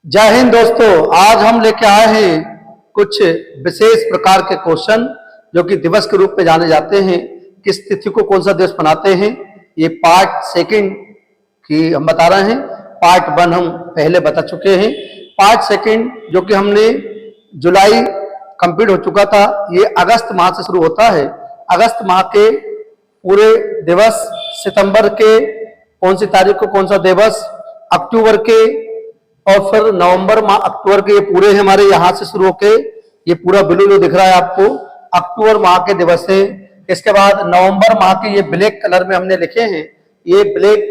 जय हिंद दोस्तों। आज हम लेके आए हैं कुछ विशेष प्रकार के क्वेश्चन जो कि दिवस के रूप में जाने जाते हैं। किस तिथि को कौन सा दिवस मनाते हैं, ये पार्ट सेकंड की हम बता रहे हैं। पार्ट वन हम पहले बता चुके हैं। पार्ट सेकंड जो कि हमने जुलाई कंप्लीट हो चुका था, ये अगस्त माह से शुरू होता है। अगस्त माह के पूरे दिवस, सितंबर के कौन सी तारीख को कौन सा दिवस, अक्टूबर के और फिर नवंबर माह, अक्टूबर के ये पूरे हमारे यहाँ से शुरू होके ये पूरा ब्लू जो दिख रहा है आपको, अक्टूबर माह के दिवस है। इसके बाद नवंबर माह के ये ब्लैक कलर में हमने लिखे हैं, ये ब्लैक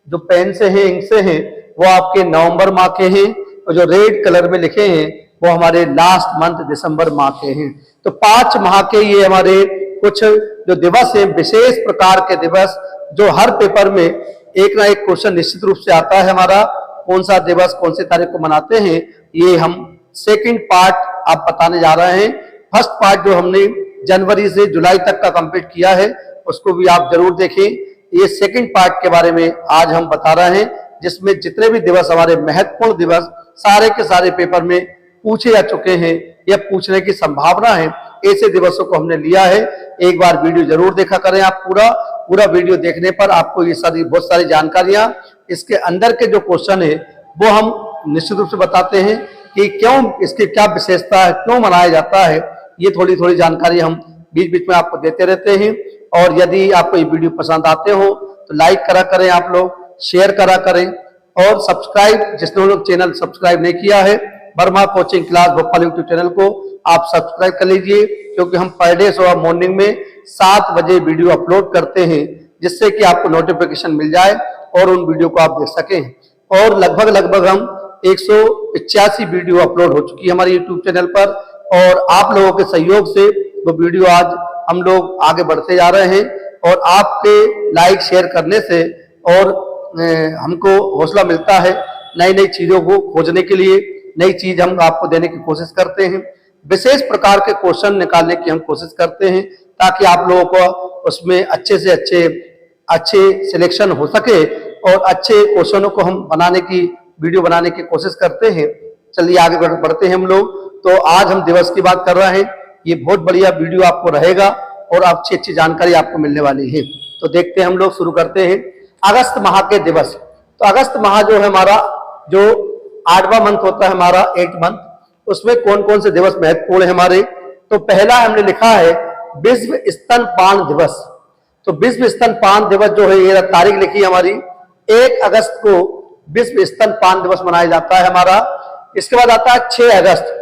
जो पेन से हैं, इंक से हैं, वो आपके नवंबर माह के हैं। और जो रेड कलर में लिखे हैं वो हमारे लास्ट मंथ दिसंबर माह के हैं। तो 5 माह के ये हमारे कुछ जो दिवस है, विशेष प्रकार के दिवस, जो हर पेपर में एक ना एक क्वेश्चन निश्चित रूप से आता है हमारा। कौन सा दिवस कौन सी तारीख को मनाते हैं, ये हम सेकंड पार्ट आप बताने जा रहे हैं। फर्स्ट पार्ट जो हमने जनवरी से जुलाई तक का कंप्लीट किया है, उसको भी आप जरूर देखें। ये सेकंड पार्ट के बारे में आज हम बता रहे हैं, जिसमें जितने भी दिवस हमारे महत्वपूर्ण दिवस सारे के सारे पेपर में पूछे जा चुके हैं या पूछने की संभावना है, ऐसे दिवसों को हमने लिया है। एक बार वीडियो जरूर देखा करें आप। पूरा वीडियो देखने पर आपको ये बहुत सारी जानकारियां, इसके अंदर के जो क्वेश्चन है वो हम निश्चित रूप से बताते हैं कि क्यों, इसकी क्या विशेषता है, क्यों मनाया जाता है। ये थोड़ी थोड़ी जानकारी हम बीच बीच में आपको देते रहते हैं। और यदि आपको ये वीडियो पसंद आते हो तो लाइक करा करें, आप लोग शेयर करा करें, और सब्सक्राइब, जिसने लोग चैनल सब्सक्राइब नहीं किया है, Verma coaching class Bhopal YouTube channel को आप सब्सक्राइब कर लीजिए, क्योंकि हम पर डे सुबह मॉर्निंग में 7 बजे वीडियो अपलोड करते हैं, जिससे कि आपको नोटिफिकेशन मिल जाए और उन वीडियो को आप देख सकें। और लगभग हम 185 वीडियो अपलोड हो चुकी है हमारे यूट्यूब चैनल पर, और आप लोगों के सहयोग से वो वीडियो आज हम लोग आगे बढ़ते जा रहे हैं। और आपके लाइक शेयर करने से और हमको हौसला मिलता है नई नई चीजों को खोजने के लिए। नई चीज हम आपको देने की कोशिश करते हैं, विशेष प्रकार के क्वेश्चन निकालने की हम कोशिश करते हैं, ताकि आप लोगों को उसमें अच्छे से अच्छे सिलेक्शन हो सके और अच्छे क्वेश्चनों को हम वीडियो बनाने की कोशिश करते हैं। चलिए आगे बढ़ते हैं हम लोग। तो आज हम दिवस की बात कर रहे हैं। ये बहुत बढ़िया वीडियो आपको रहेगा और अच्छी जानकारी आपको मिलने वाली है। तो देखते हैं हम लोग, शुरू करते हैं। अगस्त माह के दिवस। तो अगस्त माह जो है हमारा, जो 8वां मंथ होता है हमारा, 8th मंथ, उसमें कौन कौन से दिवस महत्वपूर्ण है हमारे। तो पहला हमने लिखा है विश्व स्तनपान दिवस। तो विश्व स्तनपान दिवस जो है, ये तारीख लिखी है हमारी, 1 अगस्त को विश्व स्तनपान दिवस मनाया जाता है हमारा। इसके बाद आता है 6 अगस्त।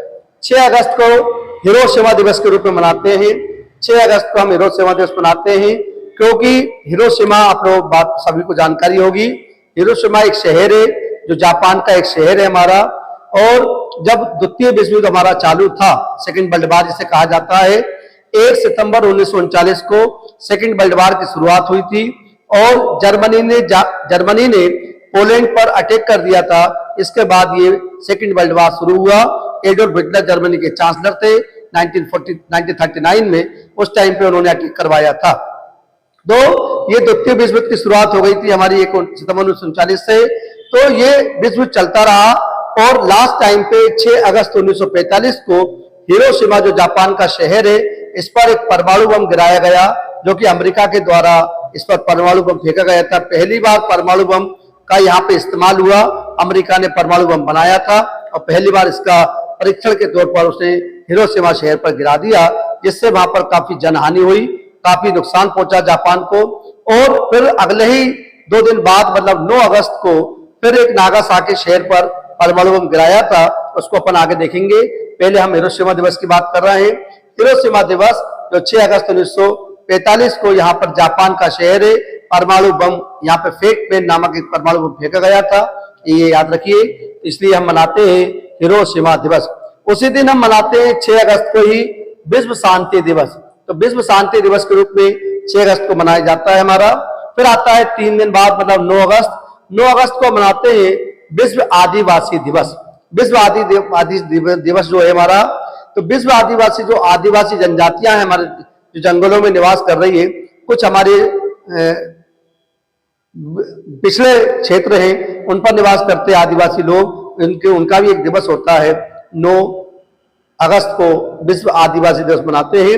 6 अगस्त को हिरोशिमा दिवस के रूप में मनाते हैं। 6 अगस्त को हम हिरोशिमा दिवस मनाते हैं, क्योंकि हिरोशिमा, आप लोग बात सभी को जानकारी होगी, हिरोशिमा एक शहर है जो जापान का एक शहर है हमारा। और जब द्वितीय विश्व युद्ध हमारा चालू था, सेकंड वर्ल्ड वॉर जिसे कहा जाता है, 1 सितंबर 1939 को सेकंड वर्ल्ड वॉर की शुरुआत हुई थी। और जर्मनी ने पोलैंड पर अटैक कर दिया था। इसके बाद ये सेकंड वर्ल्ड वॉर शुरू हुआ। एडोल्फ हिटलर जर्मनी के चांसलर थे 1939 में, उस टाइम पे उन्होंने अटैक करवाया था। तो ये द्वितीय विश्व युद्ध की शुरुआत हो गई थी हमारी 1 सितंबर 1939 से। तो ये विश्व युद्ध चलता रहा और लास्ट टाइम पे 6 अगस्त 1945 को हिरोशिमा जो जापान का शहर है, इस पर एक परमाणु बम गिराया गया, जो कि अमेरिका के द्वारा इस पर परमाणु बम फेंका गया था। पहली बार परमाणु बम का यहाँ पे इस्तेमाल हुआ। अमेरिका ने परमाणु बम बनाया था और पहली बार इसका परीक्षण के तौर पर उसने हिरोशिमा शहर पर गिरा दिया, जिससे वहां पर काफी जनहानि हुई, काफी नुकसान पहुंचा जापान को। और फिर अगले ही 2 दिन बाद, मतलब 9 अगस्त को, फिर एक नागासाकी शहर पर परमाणु बम गिराया था। उसको अपन आगे देखेंगे। पहले हम हिरोशिमा दिवस की बात कर रहे हैं। हिरोशिमा दिवस जो 6 अगस्त 1945 को यहाँ पर जापान का शहर है, परमाणु बम यहाँ पे फेक पेन नामक एक परमाणु बम फेंका गया था, ये याद रखिए। इसलिए हम मनाते हैं हिरोशिमा दिवस। उसी दिन हम मनाते हैं 6 अगस्त को ही विश्व शांति दिवस। तो विश्व शांति दिवस के रूप में 6 अगस्त को मनाया जाता है हमारा। फिर आता है 3 दिन बाद, मतलब 9 अगस्त। 9 अगस्त को मनाते हैं विश्व आदिवासी दिवस। विश्व आदिवासी दिवस जो है हमारा, तो विश्व आदिवासी, जो आदिवासी जनजातियां हैं हमारे, जो जंगलों में निवास कर रही है, कुछ हमारे पिछड़े क्षेत्र हैं, उन पर निवास करते आदिवासी लोग, उनका भी एक दिवस होता है। 9 अगस्त को विश्व आदिवासी दिवस मनाते हैं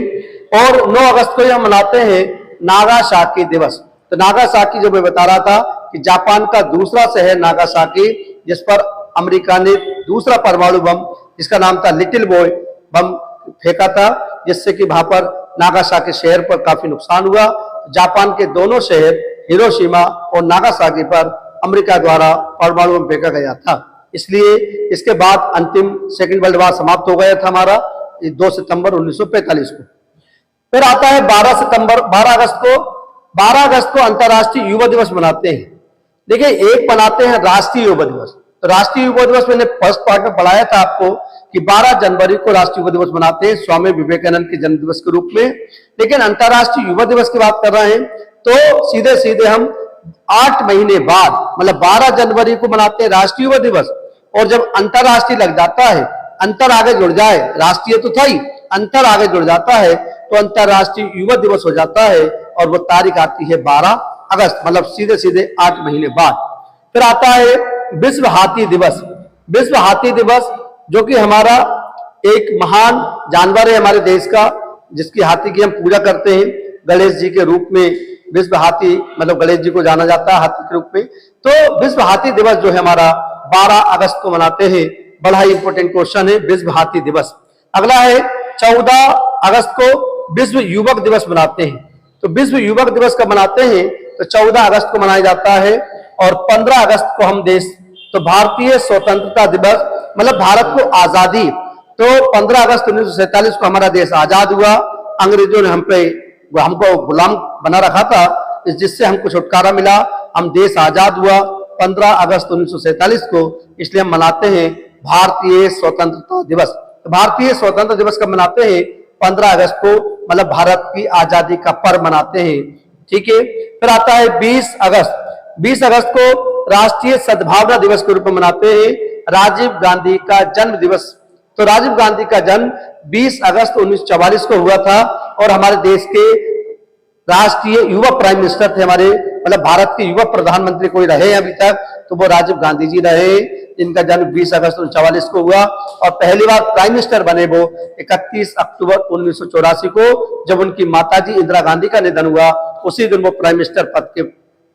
और 9 अगस्त को यह मनाते हैं नागासाकी दिवस। तो नागासाकी जो मैं बता रहा था कि जापान का दूसरा शहर नागासाकी, जिस पर अमेरिका ने दूसरा परमाणु बम जिसका नाम था लिटिल बॉय बम फेंका था, जिससे कि वहां पर नागासाकी शहर पर काफी नुकसान हुआ। जापान के दोनों शहर हिरोशिमा और नागासाकी पर अमेरिका द्वारा परमाणु बम फेंका गया था। इसलिए इसके बाद अंतिम सेकंड वर्ल्ड वॉर समाप्त हो गया था हमारा 2 सितंबर 1945 को। फिर आता है 12 अगस्त को अंतर्राष्ट्रीय युवा दिवस मनाते हैं। देखिए, एक मनाते हैं राष्ट्रीय युवा दिवस। तो राष्ट्रीय युवा दिवस मैंने फर्स्ट पार्ट में पढ़ाया था आपको कि 12 जनवरी को राष्ट्रीय युवा दिवस मनाते हैं स्वामी विवेकानंद के जन्म दिवस के रूप में। लेकिन अंतर्राष्ट्रीय युवा दिवस की बात कर रहे हैं तो सीधे सीधे हम 8 महीने बाद, मतलब 12 जनवरी को मनाते हैं राष्ट्रीय युवा दिवस, और जब अंतर्राष्ट्रीय लग जाता है, अंतर आगे जुड़ जाए, राष्ट्रीय तो था ही, अंतर आगे जुड़ जाता है तो अंतर्राष्ट्रीय युवा दिवस हो जाता है और वो तारीख आती है 12 अगस्त, मतलब सीधे सीधे 8 महीने बाद। फिर आता है विश्व हाथी दिवस। विश्व हाथी दिवस जो कि हमारा एक महान जानवर है हमारे देश का, जिसकी हाथी की हम पूजा करते हैं गणेश जी के रूप में। विश्व हाथी मतलब गणेश जी को जाना जाता है हाथी के रूप में। तो विश्व हाथी दिवस जो है हमारा 12 अगस्त को मनाते हैं। बड़ा ही इंपॉर्टेंट क्वेश्चन है विश्व हाथी दिवस। अगला है 14 अगस्त को विश्व युवक दिवस मनाते हैं। तो विश्व युवक दिवस कब मनाते हैं तो 14 अगस्त को मनाया जाता है। और 15 अगस्त को हम देश, तो भारतीय स्वतंत्रता दिवस मतलब भारत को आजादी, तो 15 अगस्त 1947 को हमारा देश आजाद हुआ। अंग्रेजों ने हमको गुलाम बना रखा था, जिससे हमको छुटकारा मिला, हम देश आजाद हुआ 15 अगस्त 1947 को। इसलिए हम मनाते हैं भारतीय स्वतंत्रता दिवस। तो भारतीय स्वतंत्रता दिवस कब मनाते हैं 15 अगस्त को, मतलब भारत की आजादी का पर्व मनाते हैं। ठीक है। फिर आता है 20 अगस्त। 20 अगस्त को राष्ट्रीय सद्भावना दिवस के रूप में मनाते हैं। राजीव गांधी का जन्म दिवस। तो राजीव गांधी का जन्म 20 अगस्त 1944 को हुआ था और हमारे देश के राष्ट्रीय युवा प्राइम मिनिस्टर थे हमारे, मतलब भारत के युवा प्रधानमंत्री कोई रहे अभी तक तो वो राजीव गांधी जी रहे, जिनका जन्म 20 अगस्त 1944 को हुआ। और पहली बार प्राइम मिनिस्टर बने वो 31 अक्टूबर 1984 को, जब उनकी माताजी इंदिरा गांधी का निधन हुआ, उसी दिन वो प्राइम मिनिस्टर पद के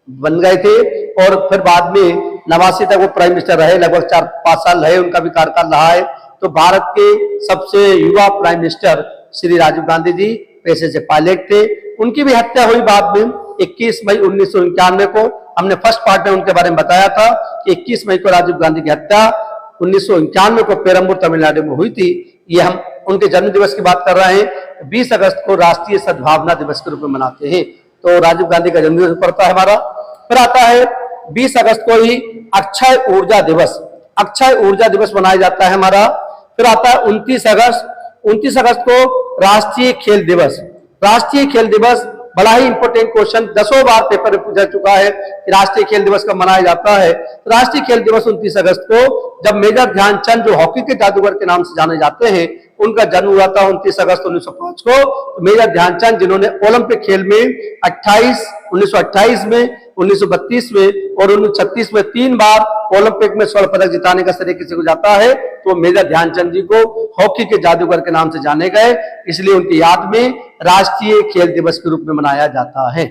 बन गए थे। और फिर बाद में 89 तक वो प्राइम मिनिस्टर रहे, लगभग 4-5 साल रहे, उनका भी कार्यकाल रहा है। तो भारत के सबसे युवा प्राइम मिनिस्टर श्री राजीव गांधी जी पेशे से पायलट थे। उनकी भी हत्या हुई बाद में 21 मई 1991 को। हमने फर्स्ट पार्ट में उनके बारे में बताया था कि 21 मई को राजीव गांधी की हत्या 1991 को पेरम्बूर तमिलनाडु में हुई थी। ये हम उनके जन्म दिवस की बात कर रहे हैं। 20 अगस्त को राष्ट्रीय सद्भावना दिवस के रूप में मनाते हैं। तो राजीव गांधी का जन्मदिवस पड़ता है हमारा। फिर आता है 20 अगस्त को ही अक्षय ऊर्जा दिवस। अक्षय ऊर्जा दिवस मनाया जाता है हमारा। फिर आता है 29 अगस्त। 29 अगस्त को राष्ट्रीय खेल दिवस। राष्ट्रीय खेल दिवस बड़ा ही इंपॉर्टेंट क्वेश्चन 10 बार पेपर में पूछा चुका है कि राष्ट्रीय खेल दिवस कब मनाया जाता है। राष्ट्रीय खेल दिवस 29 अगस्त को, जब मेजर ध्यानचंद जो हॉकी के जादूगर के नाम से जाने जाते हैं, उनका जन्म हुआ था 29 अगस्त 1905 को। तो मेजर ध्यानचंद जिन्होंने ओलंपिक खेल में 1928 में, 1932 में और 1936 में 3 बार ओलंपिक में स्वर्ण पदक जिताने का श्रेय किसी को जाता है तो मेजर ध्यानचंद जी को हॉकी के जादूगर के नाम से जाने गए, इसलिए उनकी याद में राष्ट्रीय खेल दिवस के रूप में मनाया जाता है।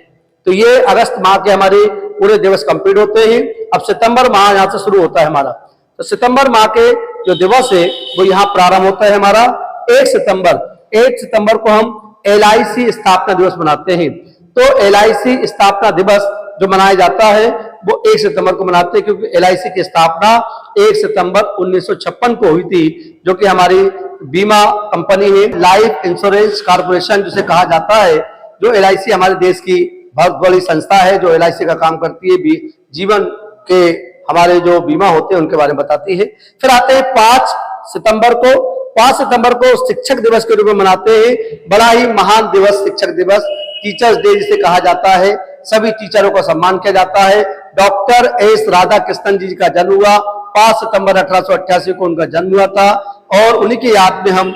तो ये अगस्त माह के हमारे पूरे दिवस कंप्लीट होते हैं। अब सितंबर माह यहाँ से शुरू होता है हमारा। तो सितंबर माह के जो दिवस है वो यहाँ प्रारंभ होता है हमारा 1 सितंबर को हम LIC स्थापना दिवस मनाते हैं। तो LIC स्थापना दिवस जो मनाया जाता है वो 1 सितंबर को मनाते हैं, क्योंकि LIC की स्थापना 1 सितंबर 1956 को हुई थी, जो कि हमारी बीमा कंपनी है, लाइफ इंश्योरेंस कॉर्पोरेशन जिसे कहा जाता है। जो LIC हमारे देश की बहुत बड़ी संस्था है जो LIC का काम करती है, जीवन के हमारे जो बीमा होते हैं उनके बारे में बताती है। फिर आते हैं 5 सितंबर को। 5 सितंबर को शिक्षक दिवस के रूप में मनाते हैं। बड़ा ही महान दिवस शिक्षक दिवस, टीचर्स डे जिसे कहा जाता है। सभी टीचरों का सम्मान किया जाता है। डॉक्टर एस राधाकृष्णन जी का जन्म हुआ 5 सितंबर 1888 को उनका जन्म हुआ था और उन्हीं की याद में हम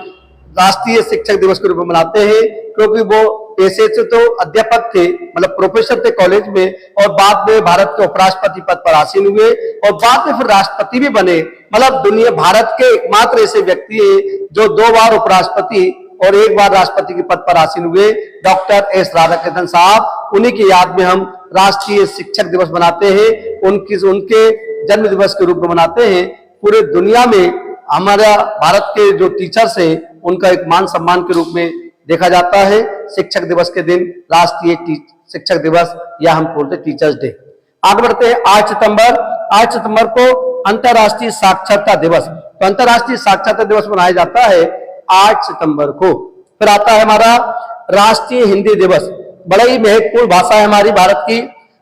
राष्ट्रीय शिक्षक दिवस के रूप में मनाते हैं, क्योंकि वो ऐसे तो अध्यापक थे, मतलब प्रोफेसर थे कॉलेज में, और बाद में भारत के उपराष्ट्रपति पद पर आसीन हुए और बाद में फिर राष्ट्रपति भी बने। मतलब दुनिया भारत के एकमात्र ऐसे व्यक्ति है जो 2 बार उपराष्ट्रपति और 1 बार राष्ट्रपति के पद पर आसीन हुए, डॉक्टर एस राधाकृष्णन साहब। उन्हीं की याद में हम राष्ट्रीय शिक्षक दिवस मनाते हैं, उनके जन्म दिवस के रूप में मनाते हैं। पूरे दुनिया में हमारा भारत के जो टीचर्स हैं उनका एक मान सम्मान के रूप में देखा जाता है। शिक्षक दिवस के दिन राष्ट्रीय शिक्षक दिवस या हम बोलते टीचर्स डे। आगे बढ़ते हैं। 8 सितंबर को अंतर्राष्ट्रीय साक्षरता दिवस। तो अंतर्राष्ट्रीय साक्षरता दिवस मनाया जाता है 8 सितंबर को। फिर आता है हमारा राष्ट्रीय हिंदी दिवस। बड़ा ही महत्वपूर्ण भाषा है हमारी भारत की,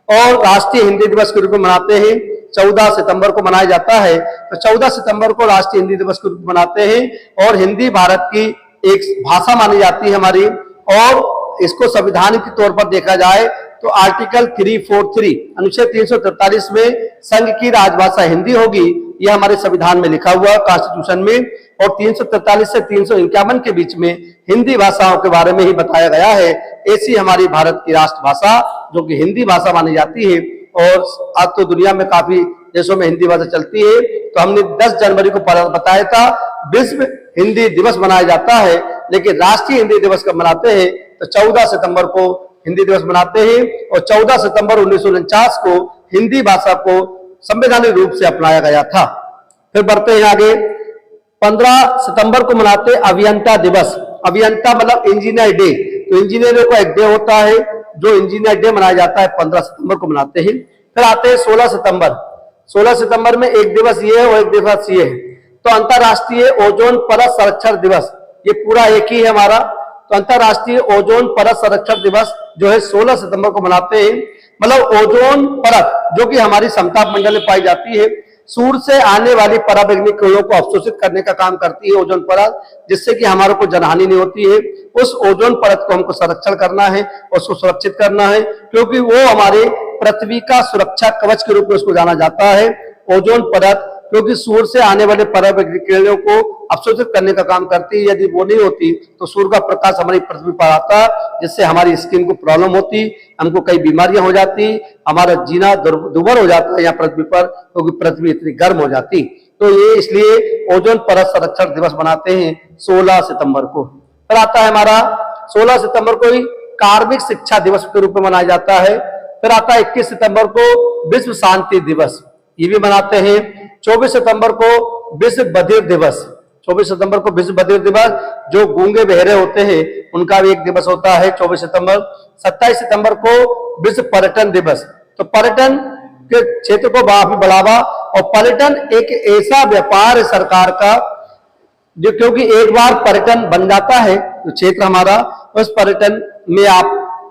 और राष्ट्रीय हिंदी दिवस के रूप में मनाते हैं 14 सितंबर को मनाया जाता है। तो 14 सितंबर को राष्ट्रीय हिंदी दिवस के रूप में मनाते हैं। और हिंदी भारत की एक भाषा मानी जाती है हमारी, और इसको संविधान के तौर पर देखा जाए तो आर्टिकल 343 अनुच्छेद 343 में संघ की राजभाषा हिंदी होगी, यह हमारे संविधान में लिखा हुआ कॉन्स्टिट्यूशन में। और 343 से 351 के बीच में हिंदी भाषाओं के बारे में ही बताया गया है। ऐसी हमारी भारत की राष्ट्रभाषा जो कि हिंदी भाषा मानी जाती है, और आज तो दुनिया में काफी देशों में हिंदी भाषा चलती है। तो हमने 10 जनवरी को बताया था विश्व हिंदी दिवस मनाया जाता है, लेकिन राष्ट्रीय हिंदी दिवस कब मनाते हैं तो 14 सितंबर को हिंदी दिवस मनाते हैं। और 14 सितंबर 1949 को हिंदी भाषा को संवैधानिक रूप से अपनाया गया था। फिर बढ़ते हैं आगे। 15 सितंबर को मनाते हैं अभियंता दिवस। अभियंता मतलब इंजीनियर डे। तो इंजीनियरों का एक डे होता है जो इंजीनियर डे मनाया जाता है, 15 सितंबर को मनाते हैं। फिर आते हैं 16 सितंबर। 16 सितंबर में एक दिवस ये है और एक दिवस ये है। तो अंतरराष्ट्रीय ओजोन परत संरक्षण दिवस, ये पूरा एक ही है हमारा। तो अंतरराष्ट्रीय ओजोन परत संरक्षण दिवस जो है 16 सितंबर को मनाते हैं। मतलब ओजोन परत जो कि हमारी समताप मंडल में पाई जाती है, सूर्य से आने वाली पराबैंगनी किरणों को अवशोषित करने का काम करती है ओजोन परत, जिससे कि हमारे को जनहानि नहीं होती है। उस ओजोन परत को हमको संरक्षण करना है, उसको सुरक्षित करना है, क्योंकि वो हमारे पृथ्वी का सुरक्षा कवच के रूप में उसको जाना जाता है ओजोन परत, क्योंकि सूर्य से आने वाले पराबैंगनी किरणों को अवशोषित करने का काम करती है। यदि वो नहीं होती तो सूर्य का प्रकाश हमारी पृथ्वी पर आता, जिससे हमारी स्किन को प्रॉब्लम होती, हमको कई बीमारियां हो जाती, हमारा जीना दुर्भर हो जाता है यहाँ पृथ्वी पर, क्योंकि पृथ्वी इतनी गर्म हो जाती। तो ये इसलिए ओजोन परत संरक्षण दिवस मनाते हैं 16 सितंबर को। फिर आता है हमारा 16 सितंबर को ही कार्मिक शिक्षा दिवस के रूप में मनाया जाता है। फिर आता है 21 सितंबर को विश्व शांति दिवस, ये भी मनाते हैं। 24 सितंबर को विश्व बधिर दिवस। 24 सितंबर को विश्व बधिर दिवस, जो गूंगे बहरे होते हैं उनका भी एक दिवस होता है 24 सितंबर। 27 सितंबर को विश्व पर्यटन दिवस। तो पर्यटन के क्षेत्र को बढ़ावा, और पर्यटन एक ऐसा व्यापार है सरकार का जो, क्योंकि एक बार पर्यटन बन जाता है तो क्षेत्र हमारा, उस पर्यटन में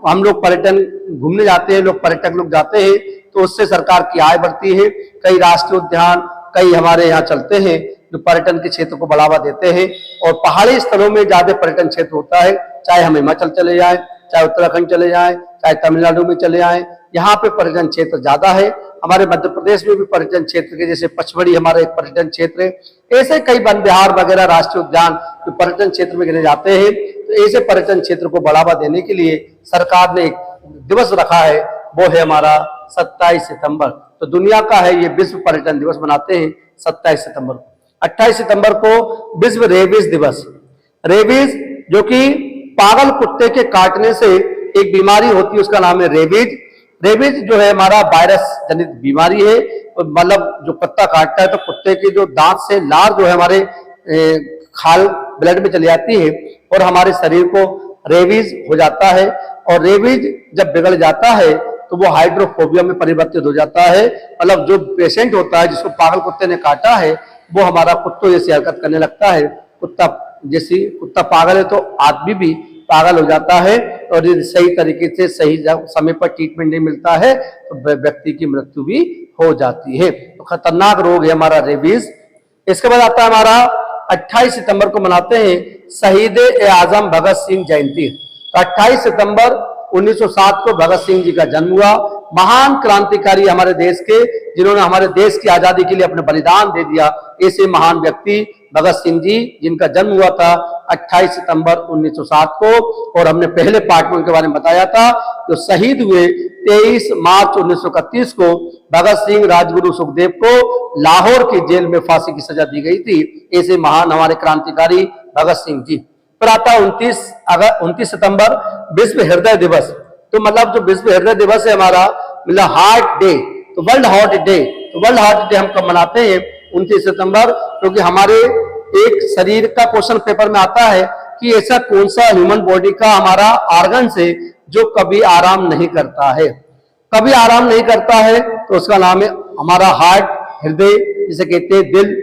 हम लोग पर्यटन घूमने जाते हैं, लोग पर्यटक लोग जाते हैं, तो उससे सरकार की आय बढ़ती है। कई राष्ट्रीय उद्यान कई हमारे यहाँ चलते हैं जो पर्यटन के क्षेत्र को बढ़ावा देते हैं। और पहाड़ी स्थलों में ज्यादा पर्यटन क्षेत्र होता है, चाहे हम हिमाचल चले जाएं, चाहे उत्तराखंड चले जाएं, चाहे तमिलनाडु में चले जाएं, यहाँ पे पर्यटन क्षेत्र ज्यादा है। हमारे मध्य प्रदेश में भी पर्यटन क्षेत्र के, जैसे पचमढ़ी हमारा एक पर्यटन क्षेत्र है, ऐसे कई वन विहार वगैरह राष्ट्रीय उद्यान जो पर्यटन क्षेत्र में गिने जाते हैं। तो ऐसे पर्यटन क्षेत्र को बढ़ावा देने के लिए सरकार ने एक दिवस रखा है, वो है हमारा 27 सितंबर। तो दुनिया का है ये विश्व पर्यटन दिवस मनाते हैं 27 सितंबर को। 28 सितंबर को विश्व रेबीज दिवस। रेबीज जो कि पागल कुत्ते के काटने से एक बीमारी होती है, उसका नाम है रेबीज। रेबीज जो है हमारा वायरस जनित बीमारी है, मतलब जो कुत्ता काटता है तो कुत्ते के जो दांत से लार जो है हमारे खाल ब्लड में चली जाती है और हमारे शरीर को रेबीज हो जाता है। और रेबीज जब बिगड़ जाता है तो वो हाइड्रोफोबिया में परिवर्तित हो जाता है। मतलब जो पेशेंट होता है जिसको पागल कुत्ते ने काटा है वो हमारा कुत्तों जैसी हरकत करने लगता है। कुत्ता पागल है तो आदमी भी पागल हो जाता है, और यदि सही तरीके से सही समय पर ट्रीटमेंट नहीं मिलता है तो व्यक्ति की मृत्यु भी हो जाती है। तो खतरनाक रोग है हमारा रेबीज। इसके बाद आता है हमारा 28 सितंबर को मनाते हैं शहीद ए आजम भगत सिंह जयंती। तो 28 सितंबर 1907 को भगत सिंह जी का जन्म हुआ। महान क्रांतिकारी हमारे देश के, जिन्होंने हमारे देश की आजादी के लिए अपने बलिदान दे दिया, ऐसे महान व्यक्ति भगत सिंह जी, जिनका जन्म हुआ था 28 सितंबर 1907 को, और हमने पहले पार्ट में उनके बारे में बताया था, जो शहीद हुए 23 मार्च 1931 को भगत सिंह राजगुरु सुखदेव को लाहौर की जेल में फांसी की सजा दी गई थी। ऐसे महान हमारे क्रांतिकारी भगत सिंह जी। फिर आता है 29 सितंबर विश्व हृदय दिवस। तो मतलब जो विश्व हृदय दिवस है हमारा, मतलब हार्ट डे, तो वर्ल्ड हार्ट डे, तो वर्ल्ड हार्ट डे हम कब मनाते हैं? 29 सितंबर, क्योंकि हमारे एक शरीर का क्वेश्चन पेपर में आता है कि ऐसा कौन सा ह्यूमन बॉडी का हमारा ऑर्गन है जो कभी आराम नहीं करता है, कभी आराम नहीं करता है, तो उसका नाम है हमारा हार्ट, हृदय, जिसे कहते हैं दिल।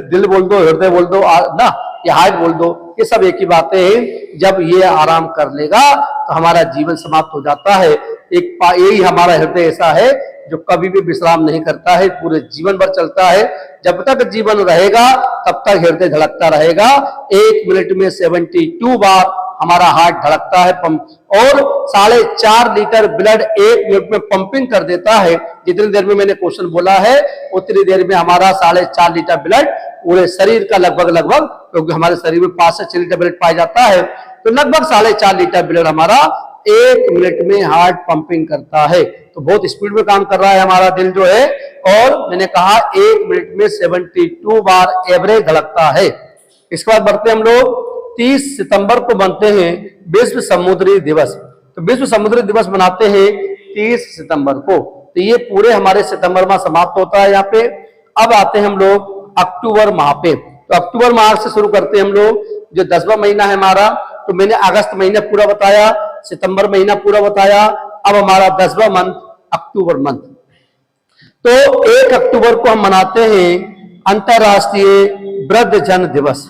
दिल बोल दो, हृदय बोल दो ना, ये हार्ट बोल दो, ये सब एक ही बातें हैं। जब ये आराम कर लेगा तो हमारा जीवन समाप्त हो जाता है। यही हमारा हृदय ऐसा है जो कभी भी विश्राम नहीं करता है, पूरे जीवन भर चलता है। जब तक जीवन रहेगा तब तक हृदय धड़कता रहेगा। 1 मिनट में 72 बार हमारा हार्ट धड़कता है पंप, और 4.5 लीटर ब्लड 1 मिनट में पंपिंग कर देता है। जितनी देर में मैंने क्वेश्चन बोला है उतनी देर में हमारा 4.5 लीटर ब्लड पूरे शरीर का लगभग, क्योंकि हमारे शरीर में 5 से 6 लीटर ब्लड पाया जाता है, तो लगभग 4.5 लीटर ब्लड हमारा 1 मिनट में हार्ट पंपिंग करता है। तो बहुत स्पीड में काम कर रहा है हमारा दिल जो है, और मैंने कहा 1 मिनट में 72 बार एवरेज धड़कता है। इसके बाद बढ़ते हम लोग 30 सितंबर को बनते हैं विश्व समुद्री दिवस। तो विश्व समुद्री दिवस मनाते हैं 30 सितंबर को। तो ये पूरे हमारे सितंबर माह समाप्त होता है यहाँ पे। अब आते हैं हम लोग अक्टूबर माह पे। तो अक्टूबर माह से शुरू करते हैं हम लोग, जो 10वां महीना है हमारा। तो मैंने अगस्त महीना पूरा बताया, सितंबर महीना पूरा बताया, अब हमारा 10वां मंथ अक्टूबर मंथ। तो 1 अक्टूबर को हम मनाते हैं अंतरराष्ट्रीय वृद्धजन दिवस।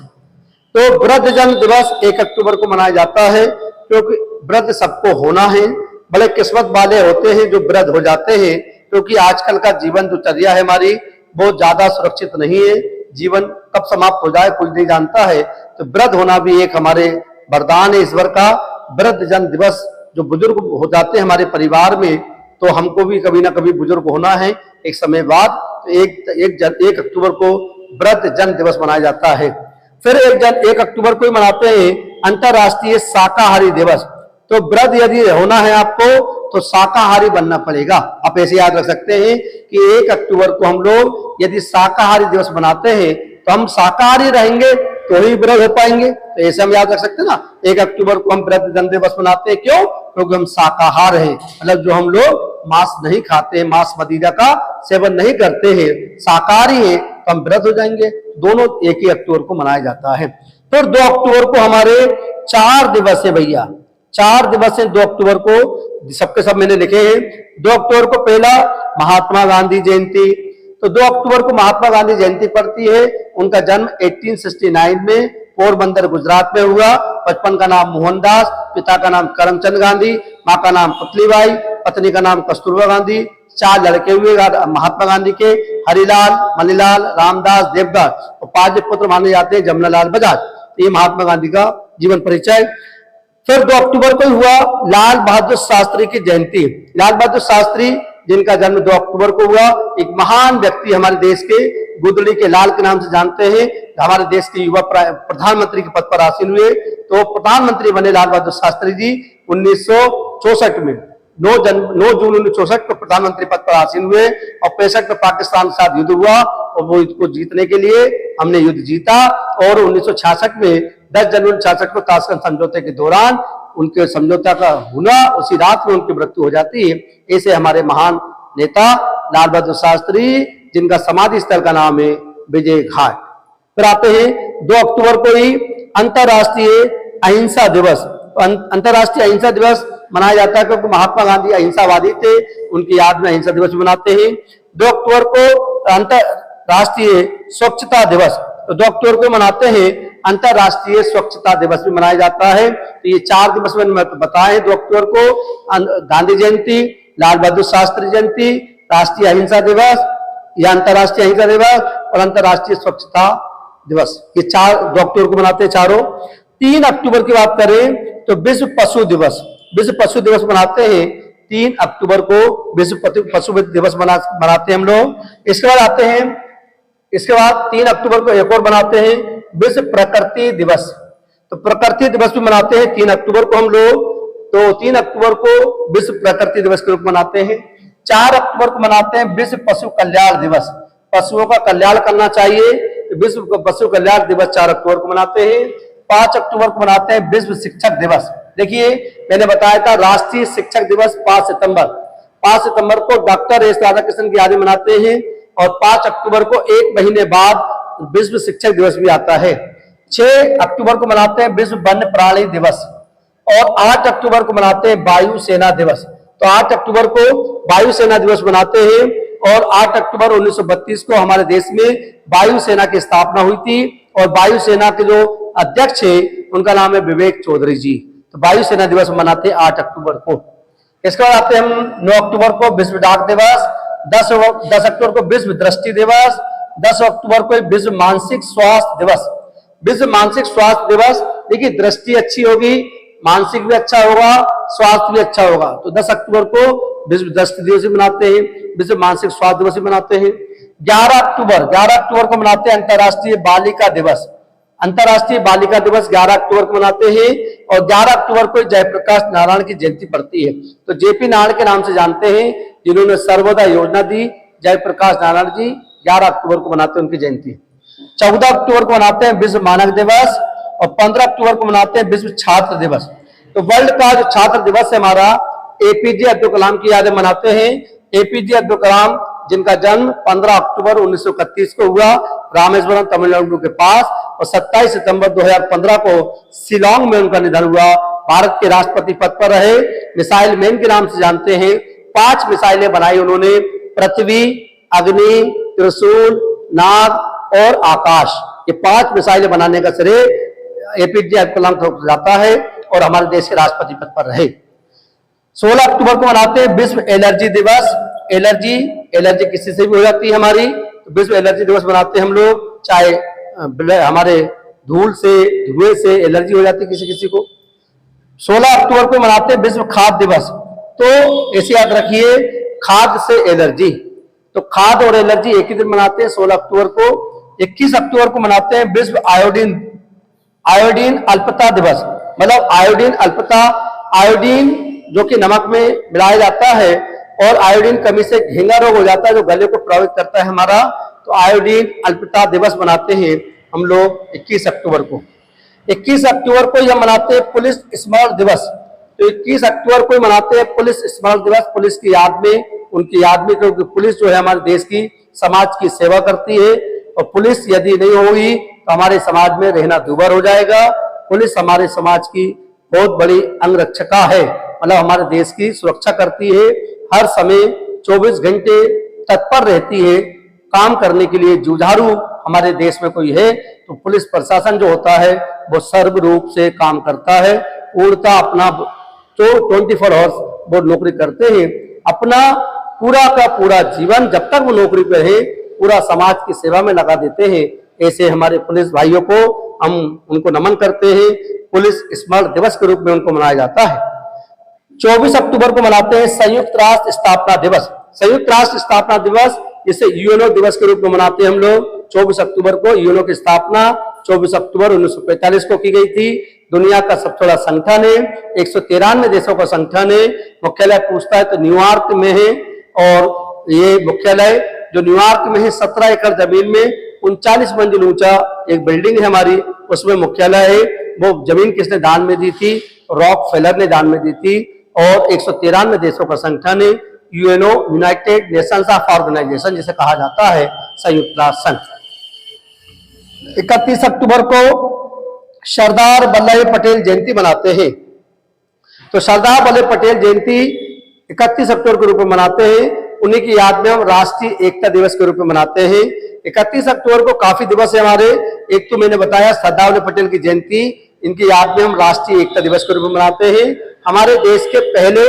तो वृद्धजन दिवस 1 अक्टूबर को मनाया जाता है, क्योंकि वृद्ध सबको होना है। बड़े किस्मत वाले होते हैं जो वृद्ध हो जाते हैं, क्योंकि आजकल का जीवन दिनचर्या है हमारी बहुत ज्यादा सुरक्षित नहीं है। जीवन कब समाप्त हो जाए कुछ नहीं जानता है। तो वृद्ध होना भी एक हमारे वरदान है ईश्वर का। वृद्धजन दिवस, जो बुजुर्ग हो जाते हैं हमारे परिवार में, तो हमको भी कभी ना कभी बुजुर्ग होना है एक समय बाद। तो 1 अक्टूबर को वृद्धजन दिवस मनाया जाता है। फिर 1 अक्टूबर को ही मनाते हैं अंतरराष्ट्रीय शाकाहारी दिवस। तो वृद्ध यदि होना है आपको तो शाकाहारी बनना पड़ेगा। आप ऐसे याद रख सकते हैं कि 1 अक्टूबर को हम लोग यदि शाकाहारी दिवस बनाते हैं तो हम शाकाहारी रहेंगे तो ही वृद्ध हो पाएंगे। तो ऐसे हम याद रख सकते हैं ना, 1 अक्टूबर को हम वृद्धजन दिवस मनाते हैं। क्यों? क्योंकि हम शाकाहार हैं, मतलब जो हम लोग मांस नहीं खाते हैं, मांस मदिरा का सेवन नहीं करते हैं, शाकाहारी हैं, तो हम वृद्ध हो जाएंगे। दोनों 1 ही अक्टूबर को मनाया जाता है। फिर 2 अक्टूबर को हमारे 4 दिवस है भैया, 4 दिवस है 2 अक्टूबर को, सबके सब मैंने लिखे हैं। 2 अक्टूबर को पहला महात्मा गांधी जयंती। तो 2 अक्टूबर को महात्मा गांधी जयंती पड़ती है। उनका जन्म 1869 में पोरबंदर गुजरात में हुआ। बचपन का नाम मोहनदास, पिता का नाम करमचंद गांधी, माँ का नाम पुतलीबाई, पत्नी का नाम कस्तूरबा गांधी। 4 लड़के हुए महात्मा गांधी के, हरिलाल, मणिलाल, रामदास, देवदास, और 5 पुत्र माने जाते हैं जमनालाल बजाज। ये महात्मा गांधी का जीवन परिचय। फिर 2 अक्टूबर को हुआ लाल बहादुर शास्त्री की जयंती। लाल बहादुर शास्त्री, जिनका जन्म 2 अक्टूबर को हुआ, एक महान व्यक्ति हमारे देश के, गुदड़ी के लाल के नाम से जानते हैं। हमारे देश के युवा प्रधानमंत्री के पद पर आसीन हुए। तो प्रधानमंत्री बने लाल बहादुर शास्त्री जी 1964 में, 9 जून 1964 को प्रधानमंत्री पद पर आसीन हुए। और 65 में पाकिस्तान के साथ युद्ध हुआ और वो इसको जीतने के लिए हमने युद्ध जीता। और 1966 में 10 जनवरी 66 को ताशकंद समझौते के दौरान उनके समझौता का होना, उसी रात में उनकी मृत्यु हो जाती है। ऐसे हमारे महान नेता लाल बहादुर शास्त्री, जिनका समाधि स्थल का नाम है विजय घाट। फिर आते हैं 2 अक्टूबर को ही अंतरराष्ट्रीय अहिंसा दिवस। अंतरराष्ट्रीय अहिंसा दिवस मनाया जाता है क्योंकि महात्मा गांधी अहिंसावादी थे, उनकी याद में अहिंसा दिवस मनाते हैं। 2 अक्टूबर को अंतरराष्ट्रीय स्वच्छता दिवस, तो 2 अक्टूबर को मनाते हैं अंतरराष्ट्रीय स्वच्छता दिवस भी मनाया जाता है। तो ये 4 दिवस मैंने बताए। 2 अक्टूबर को गांधी जयंती, लाल बहादुर शास्त्री जयंती, राष्ट्रीय अहिंसा दिवस या अंतरराष्ट्रीय अहिंसा दिवस और अंतरराष्ट्रीय स्वच्छता दिवस, ये 2 अक्टूबर को मनाते हैं चारों। 3 अक्टूबर की बात करें तो विश्व पशु दिवस। विश्व पशु दिवस मनाते हैं 3 अक्टूबर को विश्व पशु दिवस मनाते हैं हम लोग। इसके बाद आते हैं, इसके बाद 3 अक्टूबर को एक और मनाते हैं विश्व प्रकृति दिवस। तो प्रकृति दिवस भी मनाते हैं 3 अक्टूबर को हम लोग। तो 3 अक्टूबर को विश्व प्रकृति दिवस के रूप में मनाते हैं। 4 अक्टूबर को मनाते हैं विश्व पशु कल्याण दिवस। पशुओं का कल्याण करना चाहिए, तो विश्व पशु कल्याण दिवस 4 अक्टूबर को मनाते हैं। 5 अक्टूबर को मनाते हैं विश्व शिक्षक दिवस। देखिए मैंने बताया था राष्ट्रीय शिक्षक दिवस 5 सितंबर। 5 सितंबर को डॉक्टर एस राधाकृष्णन की याद में मनाते हैं और 5 अक्टूबर को एक महीने बाद विश्व शिक्षक दिवस भी आता है। 6 अक्टूबर को मनाते हैं विश्व वन्य प्राणी दिवस और 8 अक्टूबर को मनाते हैं वायु सेना दिवस। तो 8 अक्टूबर को वायु सेना दिवस मनाते हैं और 8 अक्टूबर 1932 को हमारे देश में वायु सेना की स्थापना हुई थी और वायु सेना के जो अध्यक्ष है उनका नाम है विवेक चौधरी जी। तो वायु सेना दिवस मनाते हैं 8 अक्टूबर को। इसके बाद आते हैं हम 9 अक्टूबर को विश्व डाक दिवस, 10 अक्टूबर को विश्व दृष्टि दिवस, 10 अक्टूबर को विश्व मानसिक स्वास्थ्य दिवस। विश्व मानसिक स्वास्थ्य दिवस, देखिए दृष्टि अच्छी होगी, मानसिक भी अच्छा होगा, स्वास्थ्य भी अच्छा होगा। तो 10 अक्टूबर को विश्व दृष्टि दिवस भी मनाते हैं, विश्व मानसिक स्वास्थ्य दिवस भी मनाते हैं। 11 अक्टूबर को मनाते हैं अंतर्राष्ट्रीय बालिका दिवस। अंतर्राष्ट्रीय बालिका दिवस 11 अक्टूबर को मनाते हैं और 11 अक्टूबर को जयप्रकाश नारायण की जयंती पड़ती है। तो जेपी नारायण के नाम से जानते हैं जिन्होंने सर्वोदय योजना दी। जयप्रकाश नारायण जी 11 अक्टूबर को मनाते हैं उनकी जयंती। 14 अक्टूबर को मनाते हैं विश्व मानक दिवस और 15 अक्टूबर को मनाते हैं विश्व छात्र दिवस। तो वर्ल्ड का जो छात्र दिवस है हमारा एपीजे अब्दुल कलाम की यादें मनाते हैं। एपीजे अब्दुल कलाम जिनका जन्म 15 अक्टूबर 1931 को हुआ रामेश्वरम तमिलनाडु के पास और 27 सितंबर 2015 को शिलोंग में उनका निधन हुआ। भारत के राष्ट्रपति पद पर रहे, मिसाइल मैन के नाम से जानते हैं। 5 मिसाइलें बनाई उन्होंने, पृथ्वी, अग्नि, त्रिशूल, नाग और आकाश। ये 5 मिसाइलें बनाने का श्रेय एपीजे अब्दुल कलाम को जाता है और हमारे देश के राष्ट्रपति पद पर रहे। 16 अक्टूबर को मनाते हैं विश्व एलर्जी दिवस। एलर्जी किसी से भी हो जाती है हमारी, तो विश्व एलर्जी दिवस मनाते हैं हम लोग। चाहे हमारे धूल से, धुएं से एलर्जी हो जाती है किसी किसी को। 16 अक्टूबर को मनाते हैं विश्व खाद्य दिवस। तो ऐसे याद रखिए, खाद्य से एलर्जी, तो खाद्य और एलर्जी एक ही दिन मनाते हैं 16 अक्टूबर को। 21 अक्टूबर को मनाते हैं विश्व आयोडीन अल्पता दिवस। मतलब आयोडीन अल्पता, आयोडीन जो कि नमक में मिलाया जाता है और आयोडीन कमी से घेंगा रोग हो जाता है जो गले को प्रभावित करता है हमारा। तो आयोडीन अल्पता दिवस मनाते हैं हम लोग 21 अक्टूबर को। 21 अक्टूबर को यह मनाते हैं पुलिस स्मरण दिवस। तो 21 अक्टूबर को मनाते हैं पुलिस स्मरण दिवस, पुलिस की याद में, उनकी याद में, क्योंकि पुलिस जो है हमारे देश की समाज की सेवा करती है और पुलिस यदि नहीं होगी तो हमारे समाज में रहना दूभर हो जाएगा। पुलिस हमारे समाज की बहुत बड़ी अंगरक्षका है, मतलब हमारे देश की सुरक्षा करती है, हर समय 24 घंटे तत्पर रहती है काम करने के लिए। जुझारू हमारे देश में कोई है तो पुलिस प्रशासन जो होता है वो सर्व रूप से काम करता है, पूर्णतः अपना जो 24 आवर्स वो नौकरी करते हैं। अपना पूरा का पूरा जीवन जब तक वो नौकरी पे रहे पूरा समाज की सेवा में लगा देते हैं। ऐसे हमारे पुलिस भाइयों को हम उनको नमन करते हैं। पुलिस स्मरण दिवस के रूप में उनको मनाया जाता है। 24 अक्टूबर को मनाते हैं संयुक्त राष्ट्र स्थापना दिवस। संयुक्त राष्ट्र स्थापना दिवस जिसे यूएनओ दिवस के रूप में मनाते हैं हम लोग। 24 अक्टूबर को यूएनओ की स्थापना 24 अक्टूबर 1945 को की गई थी। दुनिया का सबसे बड़ा संगठन है, 193 देशों का संगठन है। मुख्यालय पूछता है तो न्यूयॉर्क में है और ये मुख्यालय जो न्यूयॉर्क में है 17 एकड़ जमीन में 39 मंजिल ऊंचा एक बिल्डिंग है हमारी, उसमें मुख्यालय है। वो जमीन किसने दान में दी थी? रॉकफेलर ने दान में दी थी। और 193 देशों का संगठन है UNO, united nations of organisation जिसे कहा जाता है संयुक्त राष्ट्र संघ। 31 अक्टूबर को सरदार वल्लभ पटेल जयंती मनाते हैं। तो सरदार वल्लभ पटेल जयंती 31 अक्टूबर के रूप में मनाते हैं। उन्हीं की याद में हम राष्ट्रीय एकता दिवस के रूप में मनाते हैं। 31 अक्टूबर को काफी दिवस है हमारे। एक तो मैंने बताया सरदार वल्लभ पटेल की जयंती, इनकी याद में हम राष्ट्रीय एकता दिवस के रूप में मनाते हैं। हमारे देश के पहले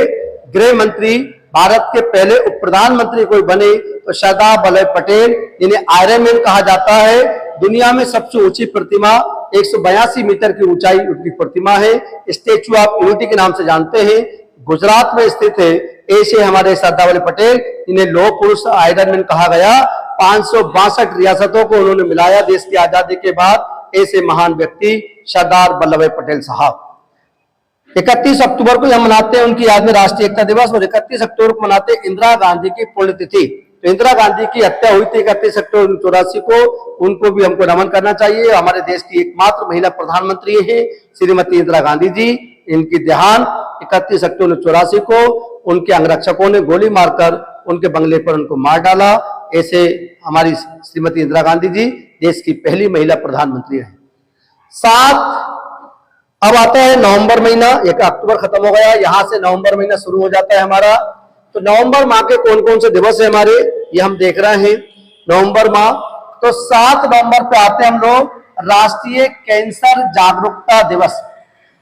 गृह मंत्री, भारत के पहले उप प्रधानमंत्री कोई बने तो सरदार वल्लभ पटेल, जिन्हें आयरन मैन कहा जाता है। दुनिया में सबसे ऊंची प्रतिमा 182 मीटर की ऊंचाई उनकी प्रतिमा है। स्टैच्यू ऑफ यूनिटी के नाम से जानते हैं। गुजरात में स्थित है ऐसे हमारे सरदार वल्लभ पटेल, इन्हें लौह पुरुष आयरन मैन कहा गया। 562 रियासतों को उन्होंने मिलाया देश की आजादी के बाद। ऐसे महान व्यक्ति सरदार वल्लभ भाई पटेल साहब। 31 अक्टूबर को हम मनाते हैं उनकी याद में राष्ट्रीय एकता दिवस, और 31 अक्टूबर को मनाते हैं इंदिरा गांधी की पुण्यतिथि। तो इंदिरा गांधी की हत्या हुई थी 31 अक्टूबर 1984 को, उनको भी हमको नमन करना चाहिए। हमारे देश की एकमात्र महिला प्रधानमंत्री है श्रीमती इंदिरा गांधी जी। इनकी देहांत 31 अक्टूबर 1984 को उनके अंगरक्षकों ने गोली मारकर उनके बंगले पर उनको मार डाला। ऐसे हमारी श्रीमती इंदिरा गांधी जी देश की पहली महिला प्रधानमंत्री है। 7 अब आता है नवंबर महीना। एक अक्टूबर खत्म हो गया, यहां से नवंबर महीना शुरू हो जाता है हमारा। तो नवंबर माह के कौन कौन से दिवस है हमारे, ये हम देख रहे हैं। नवंबर माह, तो 7 नवंबर पे आते हैं हम लोग राष्ट्रीय कैंसर जागरूकता दिवस।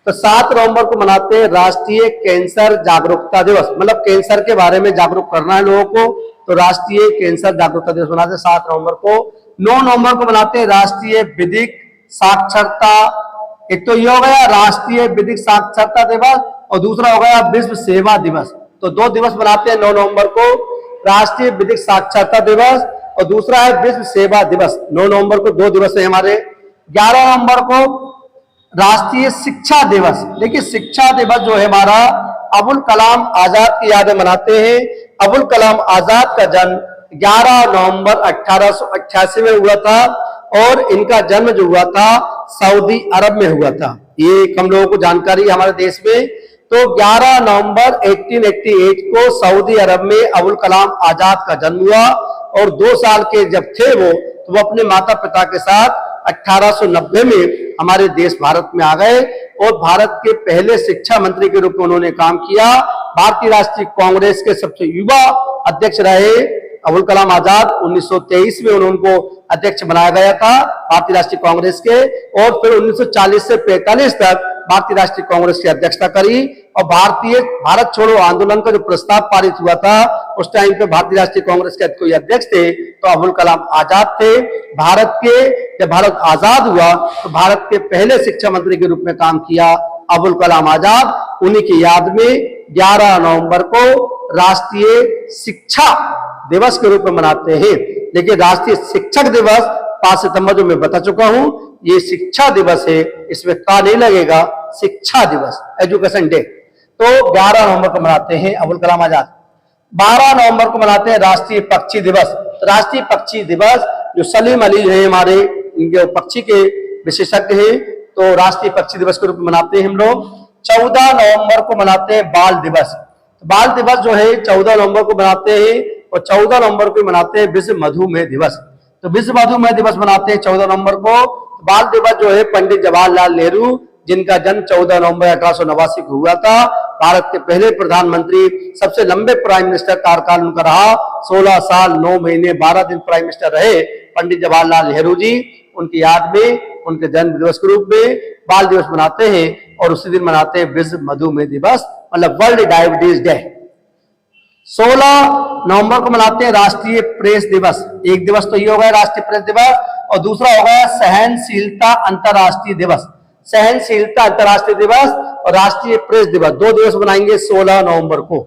तो 7 नवंबर को मनाते हैं राष्ट्रीय कैंसर जागरूकता दिवस, मतलब कैंसर के बारे में जागरूक करना है लोगों को। तो राष्ट्रीय कैंसर जागरूकता दिवस मनाते हैं 7 नवंबर को। 9 नवंबर को मनाते हैं राष्ट्रीय विधिक साक्षरता। एक तो ये हो गया राष्ट्रीय विधिक साक्षरता दिवस, और दूसरा हो गया विश्व सेवा दिवस। तो 2 दिवस मनाते हैं 9 नवंबर को, राष्ट्रीय विधिक साक्षरता दिवस और दूसरा है विश्व सेवा दिवस। 9 नवंबर को 2 दिवस है हमारे। 11 नवंबर को राष्ट्रीय शिक्षा दिवस। देखिए शिक्षा दिवस जो है हमारा, अबुल कलाम आजाद की याद में मनाते हैं। अबुल कलाम आजाद का जन्म 11 नवंबर 1888 में हुआ था, और इनका जन्म जो हुआ था सऊदी अरब में हुआ था। ये कम लोगों को जानकारी है हमारे देश में। तो 11 नवंबर 1888 को सऊदी अरब में अबुल कलाम आजाद का जन्म हुआ, और 2 साल के जब थे वो, तो वो अपने माता पिता के साथ 1890 में हमारे देश भारत में आ गए, और भारत के पहले शिक्षा मंत्री के रूप में उन्होंने काम किया। भारतीय राष्ट्रीय कांग्रेस के सबसे युवा अध्यक्ष रहे अबुल कलाम आजाद। 1923 में उनको अध्यक्ष बनाया गया था भारतीय राष्ट्रीय कांग्रेस के, और फिर 1940 से 45 तक भारतीय राष्ट्रीय कांग्रेस की अध्यक्षता करी। और भारत छोड़ो आंदोलन का जो प्रस्ताव पारित हुआ था, उस टाइम पे भारतीय राष्ट्रीय कांग्रेस के कोई अध्यक्ष थे तो अबुल कलाम आजाद थे। जब भारत आजाद हुआ तो भारत के पहले शिक्षा मंत्री के रूप में काम किया अबुल कलाम आजाद। उन्हीं की याद में 11 नवंबर को राष्ट्रीय शिक्षा दिवस के रूप में मनाते हैं। लेकिन राष्ट्रीय शिक्षक दिवस 5 सितंबर जो मैं बता चुका हूं, ये शिक्षा दिवस है, इसमें का नहीं लगेगा, शिक्षा दिवस, एजुकेशन डे। तो 11 नवंबर को मनाते हैं अबुल कलाम आजाद। 12 नवंबर को मनाते हैं राष्ट्रीय पक्षी दिवस। राष्ट्रीय पक्षी दिवस जो सलीम अली है हमारे, इनके पक्षी के विशेषज्ञ हैं, तो राष्ट्रीय पक्षी दिवस के रूप में मनाते हैं हम लोग। 14 नवंबर को मनाते हैं बाल दिवस। बाल दिवस जो है 14 नवंबर को मनाते हैं, और 14 नवंबर को मनाते हैं विश्व मधुमेह दिवस। तो विश्व मधुमेह दिवस मनाते हैं 14 नवंबर को। बाल दिवस जो है पंडित जवाहरलाल नेहरू, जिनका जन्म 14 नवंबर 1889 को हुआ था, भारत के पहले प्रधानमंत्री, सबसे लंबे प्राइम मिनिस्टर कार्यकाल उनका रहा, 16 साल 9 महीने 12 दिन प्राइम मिनिस्टर रहे पंडित जवाहरलाल नेहरू जी। उनकी याद में उनके जन्म दिवस के रूप में बाल दिवस मनाते हैं, और उसी दिन मनाते हैं विश्व मधुमेह दिवस, मतलब वर्ल्ड डायबिटीज डे। 16 नवंबर को मनाते हैं राष्ट्रीय प्रेस दिवस। एक दिवस तो ये हो गया राष्ट्रीय प्रेस दिवस, और दूसरा हो गया सहनशीलता अंतर्राष्ट्रीय दिवस। सहनशीलता अंतर्राष्ट्रीय दिवस और राष्ट्रीय प्रेस दिवस 2 दिवस मनाएंगे 16 नवंबर को।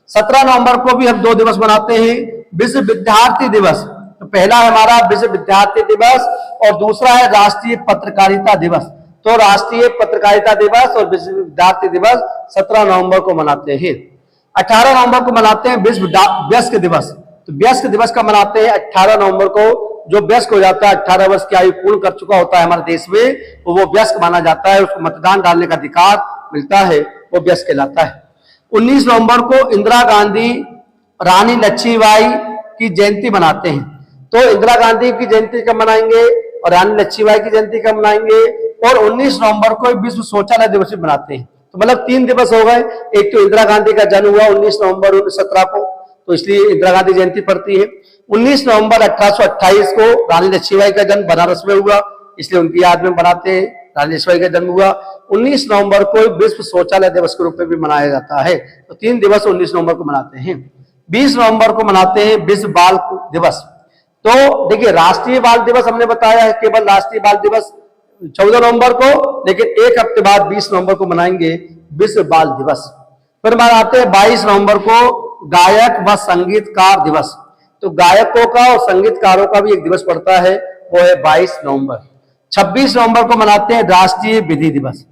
17 नवंबर को भी हम 2 दिवस मनाते हैं विश्व विद्यार्थी दिवस। तो पहला है हमारा विश्व विद्यार्थी दिवस, और दूसरा है राष्ट्रीय पत्रकारिता दिवस। तो राष्ट्रीय पत्रकारिता दिवस और विश्व विद्यार्थी दिवस 17 नवंबर को मनाते हैं। 18 नवंबर को मनाते हैं विश्व वयस्क दिवस। तो वयस्क दिवस का मनाते हैं 18 नवंबर को। जो वयस्क हो जाता है, 18 वर्ष की आयु पूर्ण कर चुका होता है हमारे देश में, तो वो वयस्क माना जाता है, उसको मतदान डालने का अधिकार मिलता है, वो वयस्क कहलाता है। 19 नवंबर को इंदिरा गांधी रानी लक्ष्मीबाई की जयंती मनाते हैं। तो इंदिरा गांधी की जयंती कब मनाएंगे और रानी लक्ष्मीबाई की जयंती कब मनाएंगे, और 19 नवंबर को विश्व शौचालय दिवस भी मनाते हैं। तो मतलब 3 दिवस हो गए। एक तो इंदिरा गांधी का जन्म हुआ 19 नवंबर 1917 को, तो इसलिए इंदिरा गांधी जयंती पड़ती है। 19 नवंबर 1828 को रानी लक्ष्मीबाई का जन्म बनारस में हुआ, इसलिए उनकी याद में बनाते हैं, रानी लक्ष्मीबाई का जन्म हुआ। 19 नवंबर को विश्व शौचालय दिवस के रूप में भी मनाया जाता है। तो 3 दिवस 19 नवंबर को मनाते हैं। 20 नवंबर को मनाते हैं विश्व बाल दिवस। तो देखिए राष्ट्रीय बाल दिवस हमने बताया है, केवल राष्ट्रीय बाल दिवस 14 नवंबर को, लेकिन एक हफ्ते बाद 20 नवंबर को मनाएंगे विश्व बाल दिवस। फिर हमारा आते हैं 22 नवंबर को गायक व संगीतकार दिवस। तो गायकों का और संगीतकारों का भी एक दिवस पड़ता है, वो है 22 नवंबर। 26 नवंबर को मनाते हैं राष्ट्रीय विधि दिवस।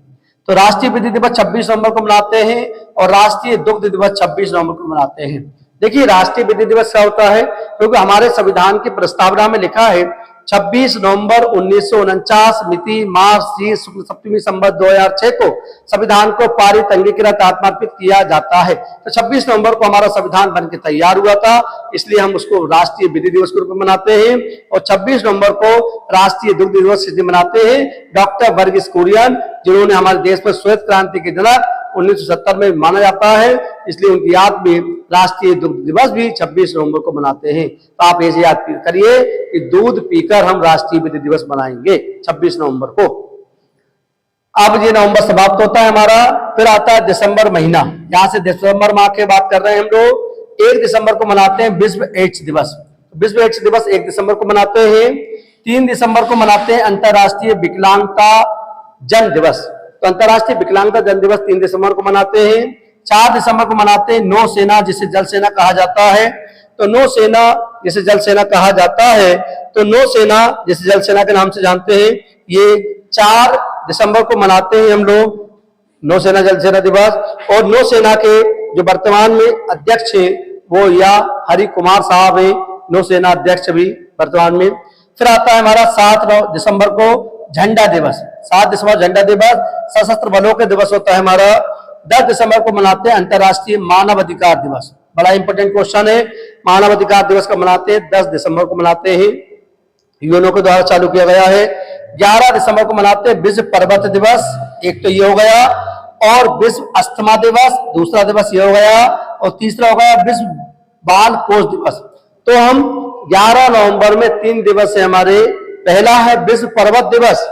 तो राष्ट्रीय विधि दिवस 26 नवंबर को मनाते हैं और राष्ट्रीय दुग्ध दिवस 26 नवंबर को मनाते हैं। देखिए राष्ट्रीय विधि दिवस क्या होता है, क्योंकि हमारे संविधान की प्रस्तावना में लिखा है 26 नवंबर 1949 मिति मार्च सी शुक्ल सप्तमी संवत 2006 को संविधान को पारित अंगीकृत आत्मार्पित किया जाता है। तो 26 नवंबर को हमारा संविधान बनकर तैयार हुआ था, इसलिए हम उसको राष्ट्रीय विधि दिवस के रूप में मनाते हैं। और 26 नवंबर को राष्ट्रीय दुग्ध दिवस मनाते हैं। डॉक्टर वर्गीस कुरियन, जिन्होंने हमारे देश पर श्वेत क्रांति के जनक 1970 में माना जाता है, इसलिए उनकी याद में राष्ट्रीय दुग्ध दिवस भी 26 नवंबर को मनाते हैं। तो आप ऐसे याद करिए कि दूध पीकर हम राष्ट्रीय विधि दिवस मनाएंगे 26 नवंबर को। अब ये नवंबर समाप्त होता है हमारा, फिर आता है दिसंबर महीना। यहां से दिसंबर माह की बात कर रहे हैं हम लोग। 1 दिसंबर को मनाते हैं विश्व एड्स दिवस। विश्व एड्स दिवस 1 दिसंबर को मनाते हैं। 3 दिसंबर को मनाते हैं अंतर्राष्ट्रीय विकलांगता जन दिवस। तो अंतर्राष्ट्रीय विकलांगता जन दिवस 3 दिसंबर को मनाते हैं। 4 दिसंबर को मनाते हैं नौसेना, जिसे जल सेना कहा जाता है। तो नौसेना जिसे जल सेना कहा जाता है, तो नौसेना जिसे जल सेना के नाम से जानते हैं, ये 4 दिसंबर को मनाते हैं हम लोग नौसेना जल सेना दिवस। और नौसेना के जो वर्तमान में अध्यक्ष है वो या हरि कुमार साहब है, नौसेना अध्यक्ष भी वर्तमान में। फिर आता है हमारा 7 दिसंबर को झंडा दिवस। 7 दिसंबर झंडा दिवस सशस्त्र बलों के दिवस होता है हमारा। 10 दिसंबर को मनाते हैं अंतर्राष्ट्रीय मानव अधिकार दिवस। बड़ा इंपॉर्टेंट क्वेश्चन है, मानव अधिकार दिवस का मनाते हैं 10 दिसंबर को मनाते हैं, यूएनओ के द्वारा चालू किया गया है। 11 दिसंबर को मनाते हैं विश्व पर्वत दिवस, एक तो ये हो गया। और विश्व अस्थमा दिवस, दूसरा दिवस ये हो गया। और तीसरा हो गया विश्व बाल कोष दिवस। तो हम 11 नवंबर में 3 दिवस है हमारे। पहला है विश्व पर्वत दिवस,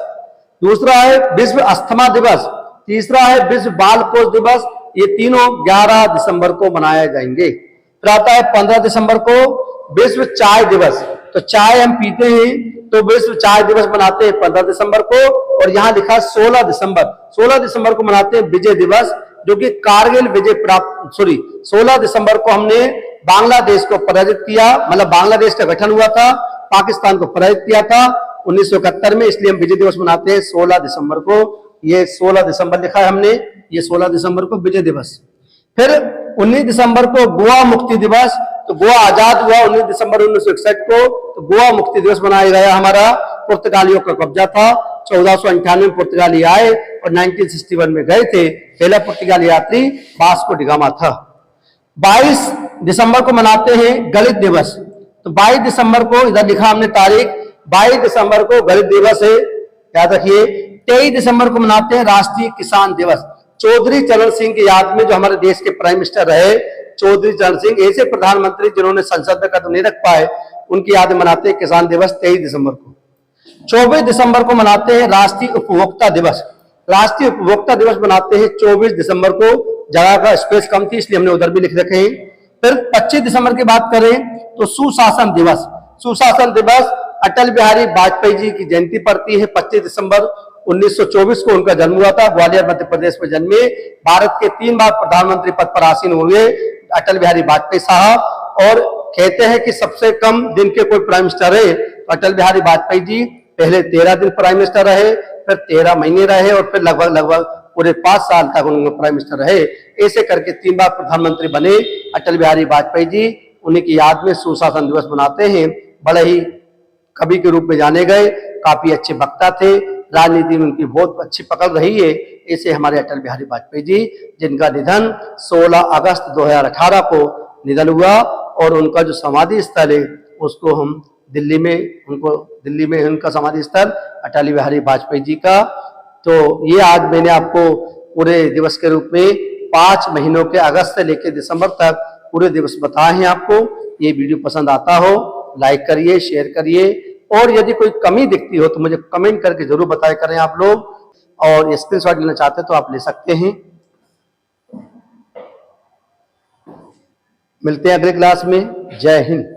दूसरा है विश्व अस्थमा दिवस, तीसरा है विश्व बाल कोष दिवस। ये तीनों 11 दिसंबर को मनाए जाएंगे। फिर आता है 15 दिसंबर को विश्व चाय दिवस। तो चाय हम पीते हैं, तो विश्व चाय दिवस मनाते हैं 15 दिसंबर को। और यहाँ लिखा 16 दिसंबर को मनाते हैं विजय दिवस, जो कि कारगिल विजय प्राप्त 16 दिसंबर को हमने बांग्लादेश को पराजित किया, मतलब बांग्लादेश का गठन हुआ था, पाकिस्तान को पराजित किया था 1971 में, इसलिए हम विजय दिवस मनाते हैं 16 दिसंबर को। ये 16 दिसंबर लिखा है हमने, ये 16 दिसंबर को विजय दिवस। फिर 19 दिसंबर को गोवा मुक्ति दिवस। तो गोवा आजाद हुआ 19 दिसंबर 1961 को, तो गोवा मुक्ति दिवस मनाया गया हमारा। पुर्तगालियों का कब्जा था, 1498 में पुर्तगाली आए और 1961 में गए थे। पहला पुर्तगाली यात्री वास्को डी गामा था। 22 दिसंबर को मनाते हैं गणित दिवस। तो 22 दिसंबर को इधर लिखा हमने तारीख, 22 दिसंबर को गणित दिवस है, याद रखिए। 23 दिसंबर को मनाते हैं राष्ट्रीय किसान दिवस। चौधरी चरण सिंह की याद में, जो हमारे देश के प्राइम मिनिस्टर रहे चौधरी चरण सिंह, ऐसे प्रधानमंत्री जिन्होंने संसद में कदम नहीं रख पाए, उनकी याद में मनाते हैं किसान दिवस 23 दिसंबर को। 24 दिसंबर को मनाते हैं राष्ट्रीय उपभोक्ता दिवस। राष्ट्रीय उपभोक्ता दिवस मनाते हैं 24 दिसंबर को। जगह का स्पेस कम थी, इसलिए हमने उधर भी लिख रखे हैं। फिर 25 दिसंबर की बात करें तो सुशासन दिवस। सुशासन दिवस अटल बिहारी वाजपेयी जी की जयंती पड़ती है। 25 दिसंबर 1924 को उनका जन्म हुआ था, ग्वालियर मध्य प्रदेश में जन्मे। भारत के 3 बार प्रधानमंत्री पद पर आसीन हुए अटल बिहारी वाजपेयी साहब। और कहते हैं कि सबसे कम दिन के कोई प्राइम मिनिस्टर रहे तो अटल बिहारी वाजपेयी जी। पहले 13 दिन प्राइम मिनिस्टर रहे, फिर 13 महीने रहे, और फिर लगभग पूरे 5 साल तक उन्होंने प्राइम मिनिस्टर रहे। ऐसे करके 3 बार प्रधानमंत्री बने अटल बिहारी वाजपेयी जी। उन्हीं की याद में सुशासन दिवस मनाते हैं। बड़े ही कवि के रूप में जाने गए, काफी अच्छे वक्ता थे, राजनीति में उनकी बहुत अच्छी पकड़ रही है। ऐसे हमारे अटल बिहारी वाजपेयी जी, जिनका निधन 16 अगस्त 2018 को निधन हुआ। और उनका जो समाधि स्थल है उसको हम दिल्ली में उनका समाधि स्थल अटल बिहारी वाजपेयी जी का। तो ये आज मैंने आपको पूरे दिवस के रूप में 5 महीनों के अगस्त से लेकर दिसंबर तक पूरे दिवस बताए हैं आपको। ये वीडियो पसंद आता हो लाइक करिए, शेयर करिए, और यदि कोई कमी दिखती हो तो मुझे कमेंट करके जरूर बताया करें आप लोग। और स्क्रीनशॉट लेना चाहते तो आप ले सकते हैं। मिलते हैं अगले क्लास में। जय हिंद।